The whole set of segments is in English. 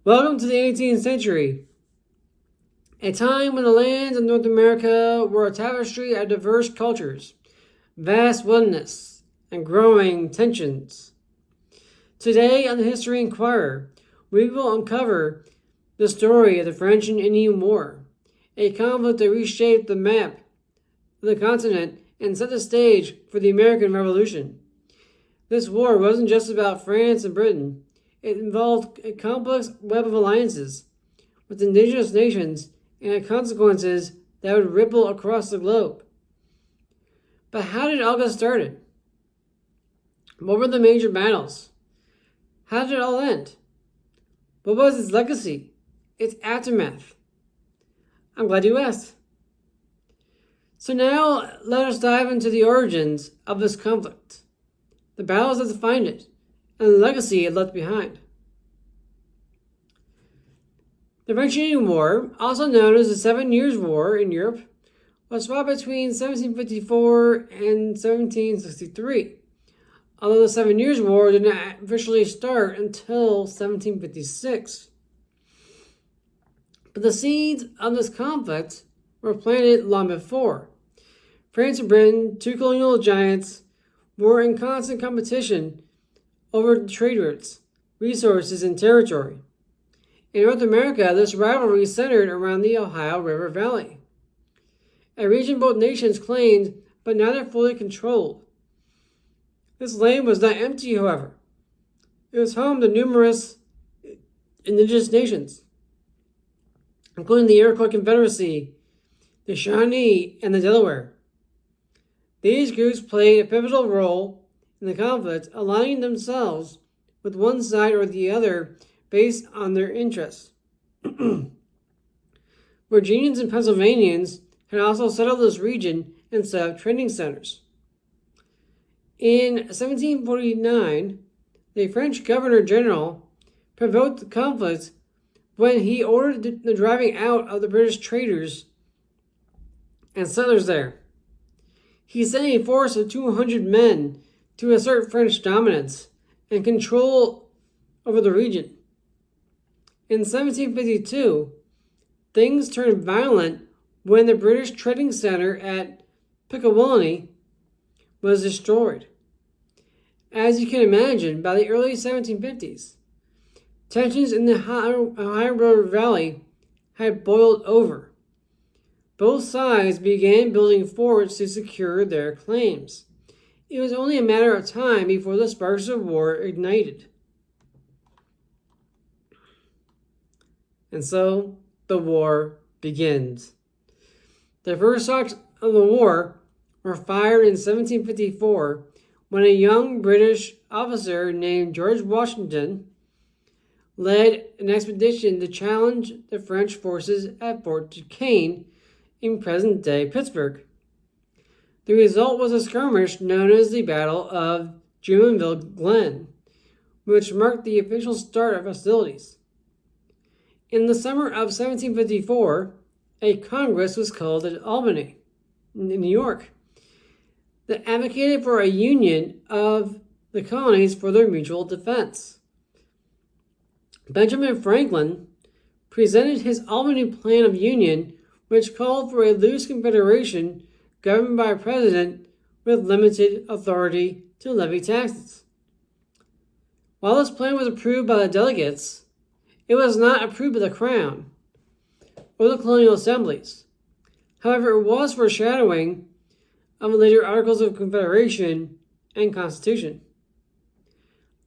Welcome to the 18th century, a time when the lands of North America were a tapestry of diverse cultures, vast wilderness, and growing tensions. Today on the History Inquirer, we will uncover the story of the French and Indian War, a conflict that reshaped the map of the continent and set the stage for the American Revolution. This war wasn't just about France and Britain. It involved a complex web of alliances with indigenous nations and had consequences that would ripple across the globe. But how did it all get started? What were the major battles? How did it all end? What was its legacy? Its aftermath? I'm glad you asked. So now let us dive into the origins of this conflict, the battles that defined it, and the legacy it left behind. The French-Indian War, also known as the 7 Years' War in Europe, was fought between 1754 and 1763, although the 7 Years' War did not officially start until 1756. But the seeds of this conflict were planted long before. France and Britain, two colonial giants, were in constant competition over trade routes, resources, and territory. In North America, this rivalry centered around the Ohio River Valley, a region both nations claimed but neither fully controlled. This land was not empty, however. It was home to numerous indigenous nations, including the Iroquois Confederacy, the Shawnee, and the Delaware. These groups played a pivotal role in the conflict, aligning themselves with one side or the other based on their interests. Virginians and Pennsylvanians had also settled this region and set up training centers. In 1749, the French Governor General provoked the conflict when he ordered the driving out of the British traders and settlers there. He sent a force of 200 men to assert French dominance and control over the region. In 1752, things turned violent when the British trading center at Pickawillinie was destroyed. As you can imagine, by the early 1750s, tensions in the Ohio River Valley had boiled over. Both sides began building forts to secure their claims. It was only a matter of time before the sparks of war ignited. And so the war begins. The first shots of the war were fired in 1754 when a young British officer named George Washington led an expedition to challenge the French forces at Fort Duquesne in present-day Pittsburgh. The result was a skirmish known as the Battle of Jumonville Glen, which marked the official start of hostilities. In the summer of 1754, a Congress was called at Albany, in New York, that advocated for a union of the colonies for their mutual defense. Benjamin Franklin presented his Albany Plan of Union, which called for a loose confederation governed by a president with limited authority to levy taxes. While this plan was approved by the delegates, it was not approved by the Crown or the colonial assemblies. However, it was foreshadowing of the later Articles of Confederation and Constitution.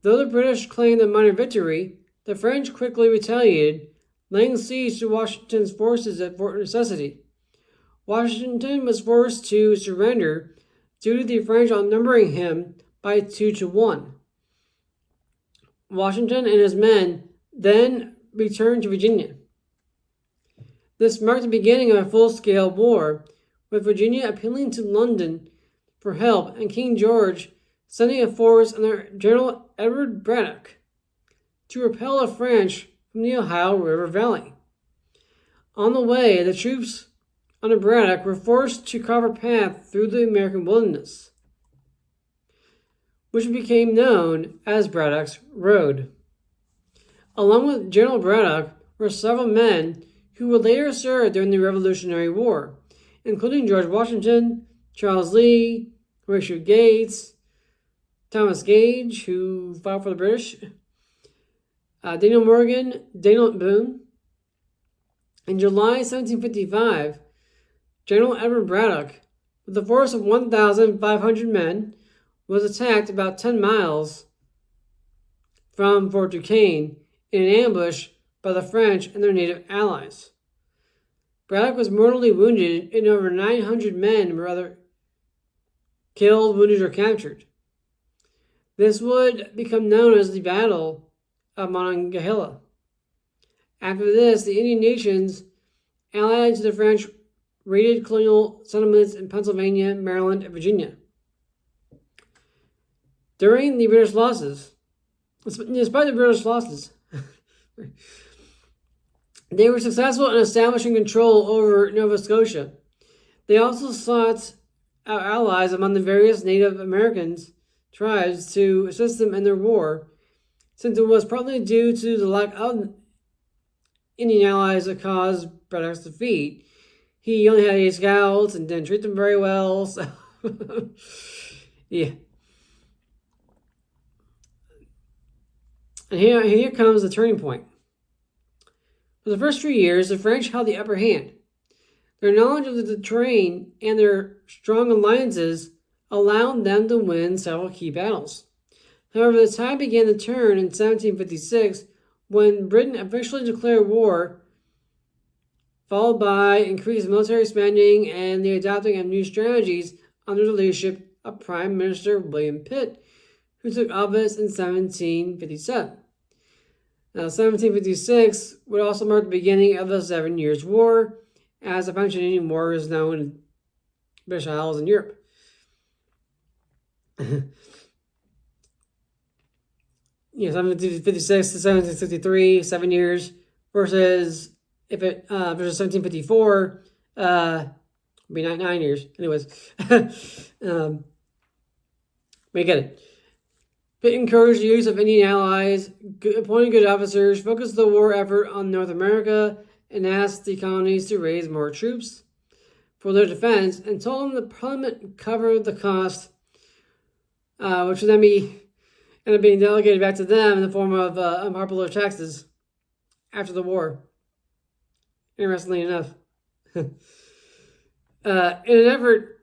Though the British claimed a minor victory, the French quickly retaliated, laying siege to Washington's forces at Fort Necessity. Washington was forced to surrender due to the French outnumbering him by 2-1. Washington and his men then returned to Virginia. This marked the beginning of a full-scale war, with Virginia appealing to London for help and King George sending a force under General Edward Braddock to repel the French from the Ohio River Valley. On the way, the troops under Braddock were forced to carve a path through the American wilderness, which became known as Braddock's Road. Along with General Braddock were several men who would later serve during the Revolutionary War, including George Washington, Charles Lee, Horatio Gates, Thomas Gage, who fought for the British, Daniel Morgan, Daniel Boone. In July 1755, General Edward Braddock, with a force of 1,500 men, was attacked about 10 miles from Fort Duquesne in an ambush by the French and their native allies. Braddock was mortally wounded, and over 900 men were either killed, wounded, or captured. This would become known as the Battle of Monongahela. After this, the Indian nations, allied to the French, raided colonial settlements in Pennsylvania, Maryland, and Virginia. During the British losses, despite the British losses, they were successful in establishing control over Nova Scotia. They also sought out allies among the various Native Americans tribes to assist them in their war, since it was partly due to the lack of Indian allies that caused Braddock's defeat. He only had 8 scouts and didn't treat them very well, so yeah. And here comes the turning point. For the first 3 years, the French held the upper hand. Their knowledge of the terrain and their strong alliances allowed them to win several key battles. However, the tide began to turn in 1756 when Britain officially declared war, followed by increased military spending and the adopting of new strategies under the leadership of Prime Minister William Pitt, who took office in 1757. Now, 1756 would also mark the beginning of the 7 Years' War, as the French-Indian War is known in British Isles and Europe. Yeah, 1756 to 1763, 7 years, versus versus 1754, would be 9 years. Anyways, we get it. Pitt encouraged the use of Indian allies, appointed good officers, focused the war effort on North America, and asked the colonies to raise more troops for their defense, and told them the Parliament covered the cost, which would then end up being delegated back to them in the form of unpopular taxes after the war. Interestingly enough. In an effort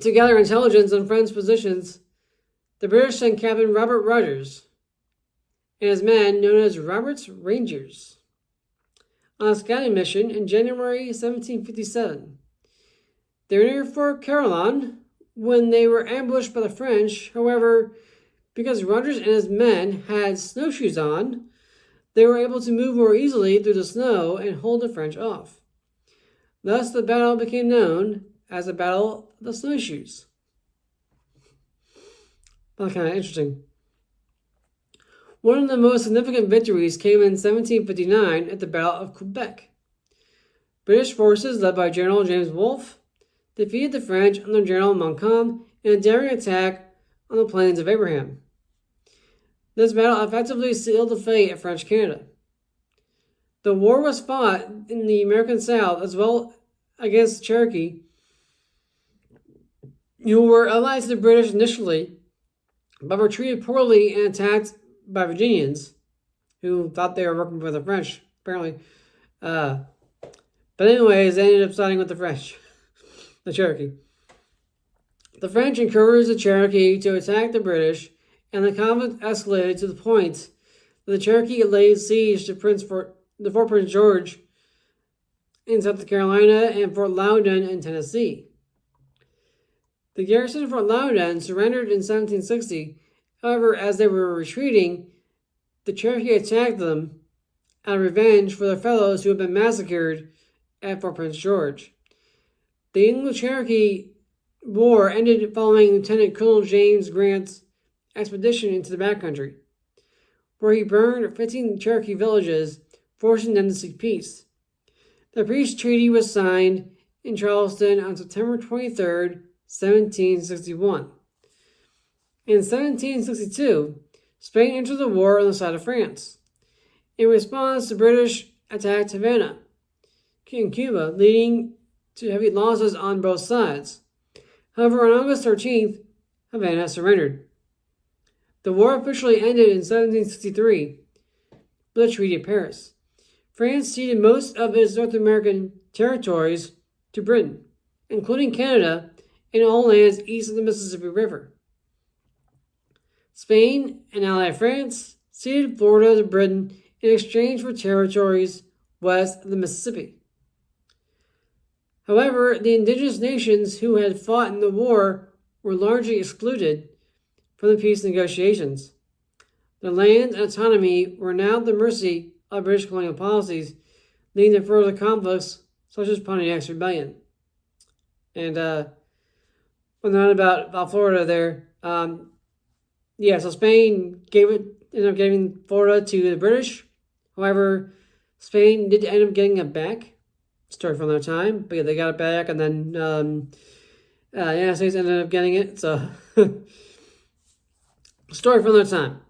to gather intelligence on French positions, the British sent Captain Robert Rogers and his men, known as Robert's Rangers, on a scouting mission in January 1757. They were near Fort Carillon when they were ambushed by the French. However, because Rogers and his men had snowshoes on, they were able to move more easily through the snow and hold the French off. Thus, the battle became known as the Battle of the Snowshoes. That's kind of interesting. One of the most significant victories came in 1759 at the Battle of Quebec. British forces, led by General James Wolfe, defeated the French under General Montcalm in a daring attack on the Plains of Abraham. This battle effectively sealed the fate of French Canada. The war was fought in the American South as well against the Cherokee, who were allies to the British initially, but were treated poorly and attacked by Virginians, who thought they were working for the French, apparently. But anyways, they ended up siding with the French, the Cherokee. The French encouraged the Cherokee to attack the British, and the conflict escalated to the point that the Cherokee laid siege to Fort Prince George in South Carolina and Fort Loudoun in Tennessee. The garrison of Fort Loudoun surrendered in 1760. However, as they were retreating, the Cherokee attacked them out of revenge for their fellows who had been massacred at Fort Prince George. The Anglo-Cherokee War ended following Lieutenant Colonel James Grant's expedition into the backcountry, where he burned 15 Cherokee villages, forcing them to seek peace. The peace treaty was signed in Charleston on September 23rd, 1761. In 1762, Spain entered the war on the side of France. In response, the British attacked Havana in Cuba, leading to heavy losses on both sides. However, on August 13th, Havana surrendered. The war officially ended in 1763 with the Treaty of Paris. France ceded most of its North American territories to Britain, including Canada and all lands east of the Mississippi River. Spain and allied France ceded Florida to Britain in exchange for territories west of the Mississippi. However, the indigenous nations who had fought in the war were largely excluded from the peace negotiations. Their land and autonomy were now at the mercy of British colonial policies, leading to further conflicts such as Pontiac's Rebellion. And about Florida there, so Spain ended up giving Florida to the British. However, Spain did end up getting it back. Story for another time, but yeah, they got it back, and then the United States ended up getting it. So, story for another time.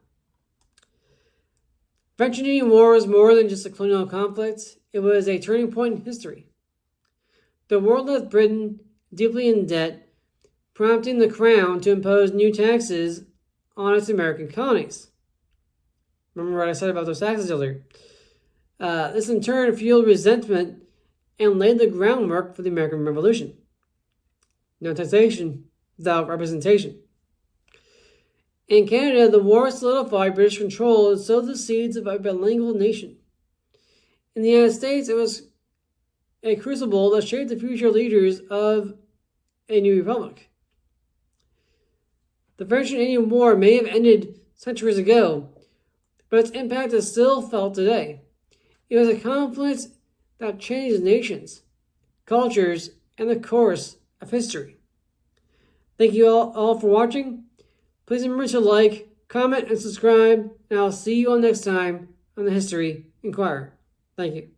French and Indian War was more than just a colonial conflict. It was a turning point in history. The war left Britain deeply in debt, prompting the Crown to impose new taxes on its American colonies. Remember what I said about those taxes earlier? This in turn fueled resentment and laid the groundwork for the American Revolution. No taxation without representation. In Canada, the war solidified British control and sowed the seeds of a bilingual nation. In the United States, it was a crucible that shaped the future leaders of a new republic. The French and Indian War may have ended centuries ago, but its impact is still felt today. It was a conflict that changed nations, cultures, and the course of history. Thank you all for watching. Please remember to like, comment, and subscribe, and I'll see you all next time on the History Inquirer. Thank you.